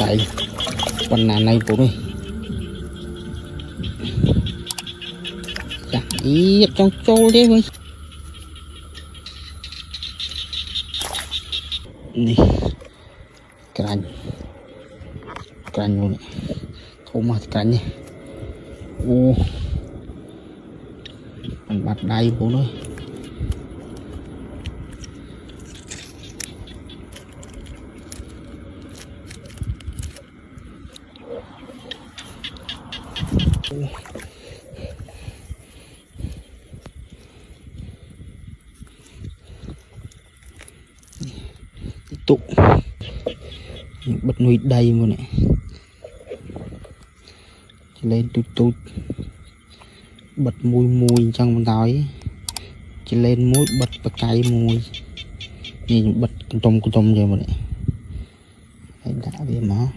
đẩy phần nào này bố ơi ý trong trâu đấy với đi cành luôn không mà cành nhỉ ô mình bắt đây bố ơi tụ bật nuôi đầy luôn này lên tụt bật mùi trong mình nói chỉ lên mũi bật cái mùi nhìn bật con tôm rồi mà đấy đã đi mà